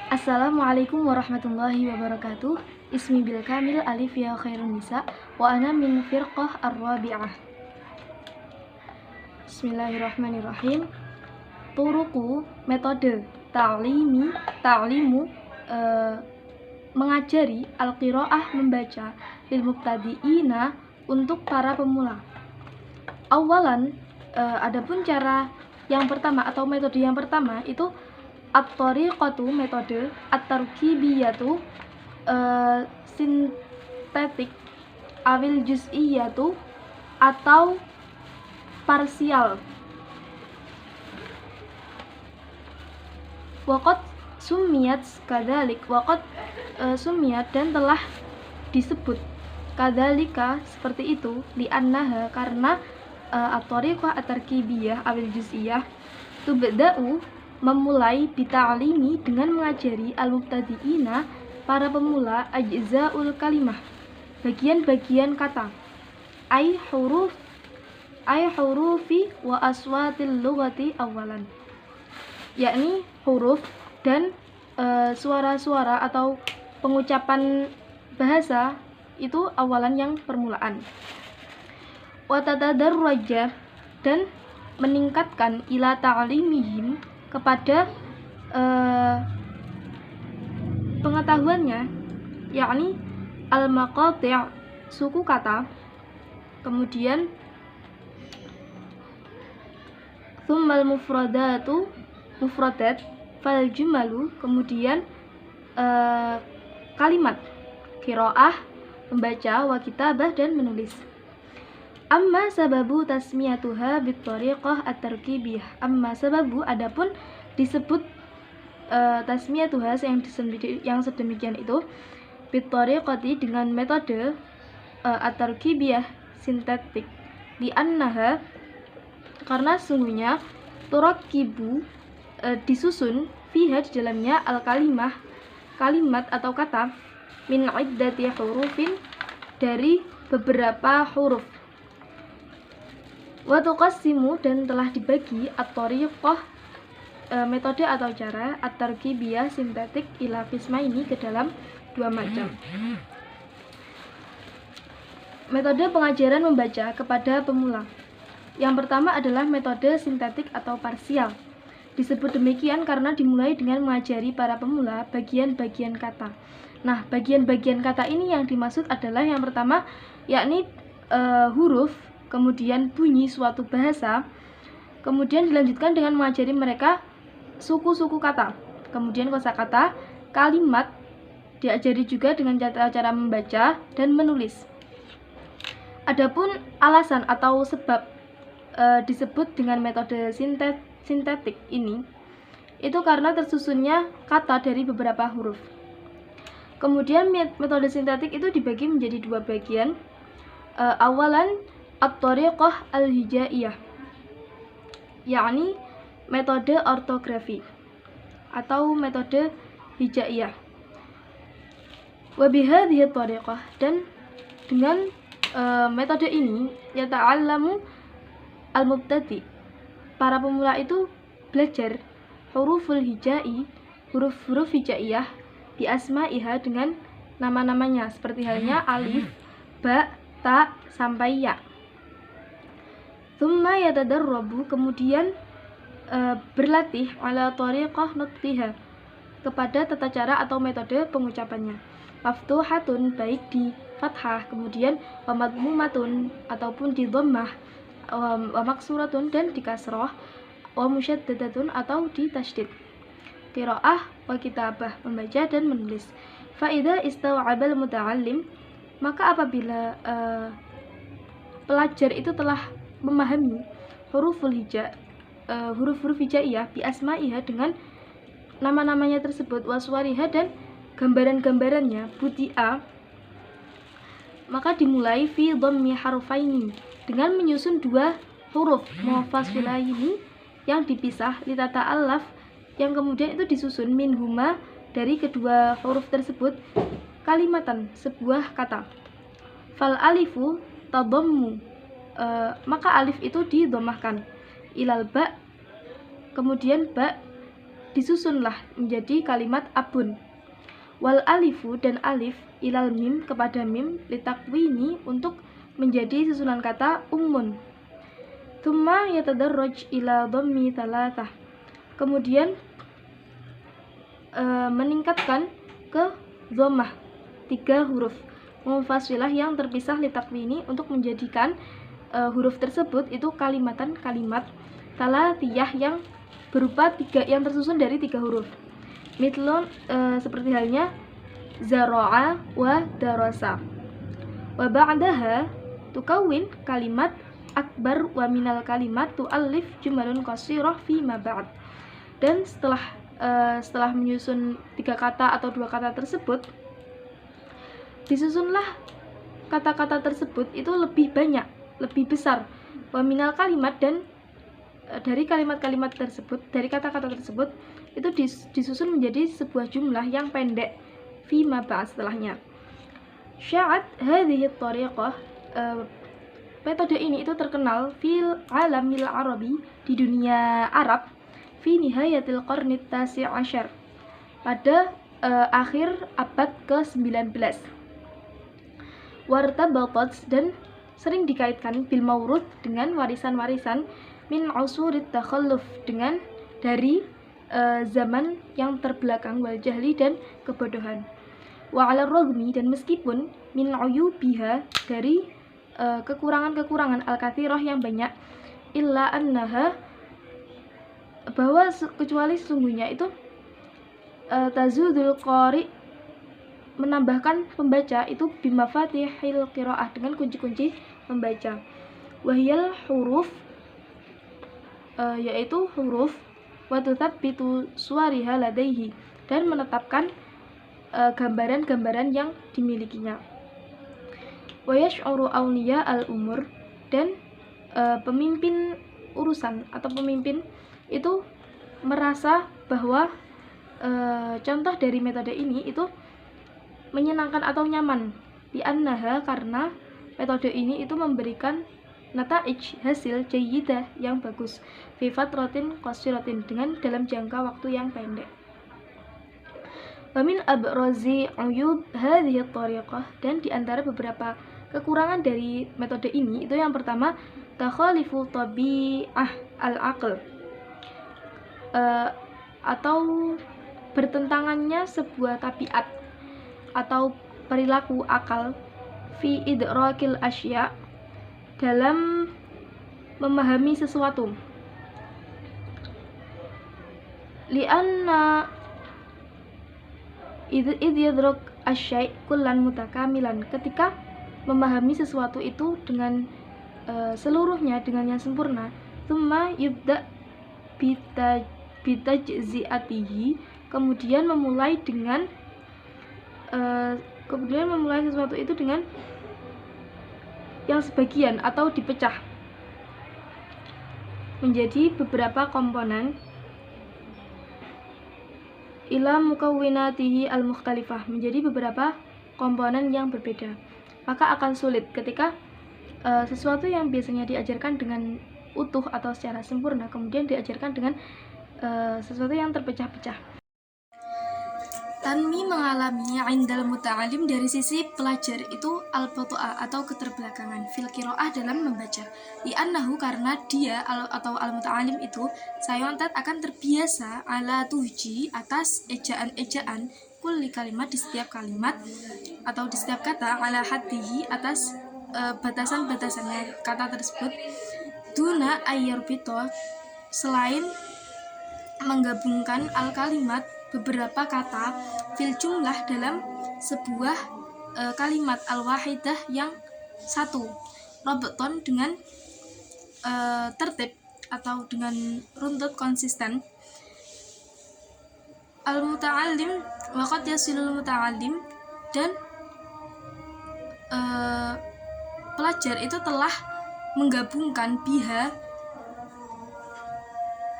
Assalamualaikum warahmatullahi wabarakatuh. Ismi bil kamil alif ya khairun nisa wa ana min firqah ar-rabi'ah. Bismillahirrahmanirrahim. Turuku metode ta'limu mengajari al-qiraah membaca lil mubtadi'ina untuk para pemula. Awalan adapun cara yang pertama atau metode yang pertama itu at-tariqatu metode, at-tarkibiyatu sintetik, awil juz'iyatu atau parsial. Waqad sumiyat kadzalik, waqad sumiyat dan telah disebut kadzalika seperti itu li'annaha karena at-tariqah at-tarkibiyah awil juz'iyah tubda'u memulai bita'limi dengan mengajari al-mubtadi'ina para pemula ajza'ul kalimah bagian-bagian kata ay hurufi wa aswatil lughati awalan, yakni huruf dan suara-suara atau pengucapan bahasa itu awalan yang permulaan. Wa tatadarraja dan meningkatkan ila ta'limihim kepada pengetahuannya, yakni al-maqati' suku kata, kemudian tsummal mufradat fal jumalu, kemudian kalimat qiraah membaca wa kitabah dan menulis. Amma sababu tasmiyatuha bittariqah at-tarkibiyah. Amma sababu adapun disebut tasmiyatuha yang sedemikian itu bittariqati dengan metode at-tarkibiyah sintetik li'annaha karena sungguhnya turakkibu disusun fiha di dalamnya al-kalimah kalimat atau kata min iddati hurufin dari beberapa huruf. Wa tuqassimu dan telah dibagi at-tariqah metode atau cara at-tarkibiyah sintetik ila qismaini ke dalam dua macam. Metode pengajaran membaca kepada pemula. Yang pertama adalah metode sintetik atau parsial. Disebut demikian karena dimulai dengan mengajari para pemula bagian-bagian kata. Nah, bagian-bagian kata ini yang dimaksud adalah yang pertama yakni huruf, kemudian bunyi suatu bahasa, kemudian dilanjutkan dengan mengajari mereka suku-suku kata, kemudian kosakata, kalimat, diajari juga dengan cara membaca dan menulis. Adapun alasan atau sebab disebut dengan metode sintetik ini itu karena tersusunnya kata dari beberapa huruf. Kemudian metode sintetik itu dibagi menjadi dua bagian. Awalan at-tariqah al-hijaiyah, yakni metode ortografi atau metode hijaiyah. Wa bihadhihi tariqah dan dengan metode ini yata'allamu al-mubtadi, para pemula itu belajar huruful hijai, huruf-huruf hijaiyah bi asma'iha dengan nama-namanya seperti halnya alif, ba, ta sampai ya. Tsumma yatadarrabu kemudian berlatih ala tariqah nutqiha kepada tata cara atau metode pengucapannya. Maftuhatun baik di fathah, kemudian wa madmumatun ataupun di dhammah, wa maksuratun dan di kasrah, wa musyaddadatun atau di tasydid. Qiraah wa kitabah membaca dan menulis. Fa idza istaw'abal muta'allim maka apabila pelajar itu telah memahami huruful hija, huruf-huruf hijaiyah bi asma'iha dengan nama-namanya tersebut, waswariha dan gambaran-gambarannya, budi'a maka dimulai fi dhammi harfaini dengan menyusun dua huruf mufassalaini yang dipisah litata alaf yang kemudian itu disusun minhuma dari kedua huruf tersebut kalimatan sebuah kata. Fal alifu tadammu maka alif itu didomahkan ilal ba, kemudian ba disusunlah menjadi kalimat abun. Wal alifu dan alif ilal mim kepada mim litakwini untuk menjadi susunan kata ummun. Thumma yatadarraj ila dhammi thalathah. Kemudian meningkatkan ke dhammah 3 huruf munfasilah yang terpisah litakwini untuk menjadikan huruf tersebut itu kalimatan kalimat thalathiyah yang berupa yang tersusun dari 3 huruf. Mitlun seperti halnya zara'a wa darasa. Wa ba'daha tukawin kalimat akbar wa minal kalimat tu'allif jumalun qasirah fi ma ba'd. Dan setelah menyusun 3 kata atau 2 kata tersebut, disusunlah kata-kata tersebut itu lebih banyak, lebih besar. Wa minal kalimat, dan dari kalimat-kalimat tersebut, dari kata-kata tersebut itu disusun menjadi sebuah jumlah yang pendek fi ma ba'd setelahnya. Sya'at hadhihi at-tariqah, metode ini itu terkenal fil alamil arabi, di dunia Arab, fi nihayatil qarni tasi' asyar, pada akhir abad ke-19. Wartabatat, dan sering dikaitkan bil maurud dengan warisan-warisan min usurit takhalluf, dengan dari zaman yang terbelakang, wal jahli dan kebodohan. Wa 'ala ragmi, dan meskipun min uyubiha, dari kekurangan-kekurangan al-kathirah yang banyak, illa annaha, bahwa kecuali sesungguhnya itu tazudul qari, menambahkan pembaca itu bimafatihil qiraah, dengan kunci-kunci membaca. Wahyal huruf, yaitu huruf, wa tutsabbitu suwariha ladaihi, dan menetapkan gambaran-gambaran yang dimilikinya. Wa yash'uru awliya al-umur, dan pemimpin urusan atau pemimpin itu merasa bahwa contoh dari metode ini itu menyenangkan atau nyaman, bi annaha, karena metode ini itu memberikan nataij, hasil jayyidah yang bagus, fi fatratin qasiratin, dengan dalam jangka waktu yang pendek. Wa min abrazi uyub hadhihi at-tariqah, dan di antara beberapa kekurangan dari metode ini itu yang pertama, takhalifu tabi'ah al-aql, atau bertentangannya sebuah tabiat atau perilaku akal, fi idrakil asya, dalam memahami sesuatu. Lianna idh yadrak asy-syai' kullan mutakamilan, ketika memahami sesuatu itu dengan seluruhnya, dengan yang sempurna. Tsumma yubda bitajzi'atihi, kemudian memulai sesuatu itu dengan yang sebagian atau dipecah menjadi beberapa komponen, ila mukawwinatihi al-mukhtalifah, menjadi beberapa komponen yang berbeda. Maka akan sulit ketika sesuatu yang biasanya diajarkan dengan utuh atau secara sempurna kemudian diajarkan dengan sesuatu yang terpecah-pecah. Tanmi mengalami indal muta'alim, dari sisi pelajar itu al-batu'a atau keterbelakangan, fil qiraah, dalam membaca. Li'annahu, karena dia atau al-muta'alim itu sayontat akan terbiasa ala tuhji, atas ejaan-ejaan, kulli kalimat, di setiap kalimat atau di setiap kata, ala haddihi, atas batasan-batasannya kata tersebut, duna ayyarbito, selain menggabungkan al-kalimat, beberapa kata, fil jumlah, dalam sebuah kalimat, al-wahidah, yang satu, robton, dengan tertib atau dengan runtut konsisten. Al-muta'allim waqad yasilul muta'allim, dan pelajar itu telah menggabungkan biha,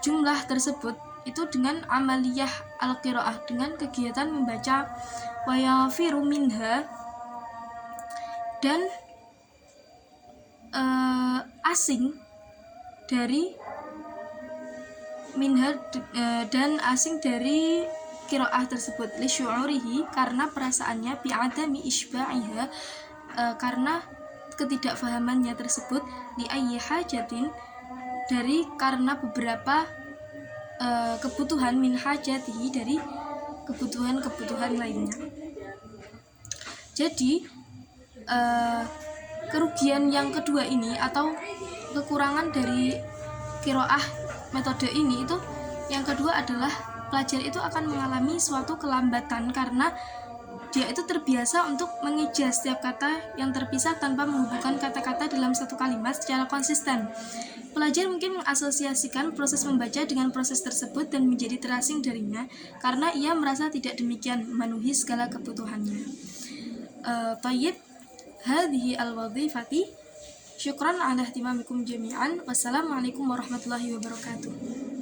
jumlah tersebut itu dengan amaliyah al-qiraah, dengan kegiatan membaca, wa yafiru minha, dan asing dari dan asing dari qiraah tersebut, li syu'urihi karena perasaannya, bi adami isba'iha karena ketidakfahamannya tersebut, li ayyi hajatin karena beberapa kebutuhan, min hajatihi dari kebutuhan lainnya. Jadi kerugian yang kedua ini atau kekurangan dari qiraah metode ini itu yang kedua adalah pelajar itu akan mengalami suatu kelambatan karena dia itu terbiasa untuk mengijaz setiap kata yang terpisah tanpa menghubungkan kata-kata dalam satu kalimat secara konsisten. Pelajar mungkin mengasosiasikan proses membaca dengan proses tersebut dan menjadi terasing darinya karena ia merasa tidak demikian memenuhi segala kebutuhannya. Tayyib hadhihi al-wadhifati. Syukran ala ihtimamikum jami'an. Wassalamualaikum warahmatullahi wabarakatuh.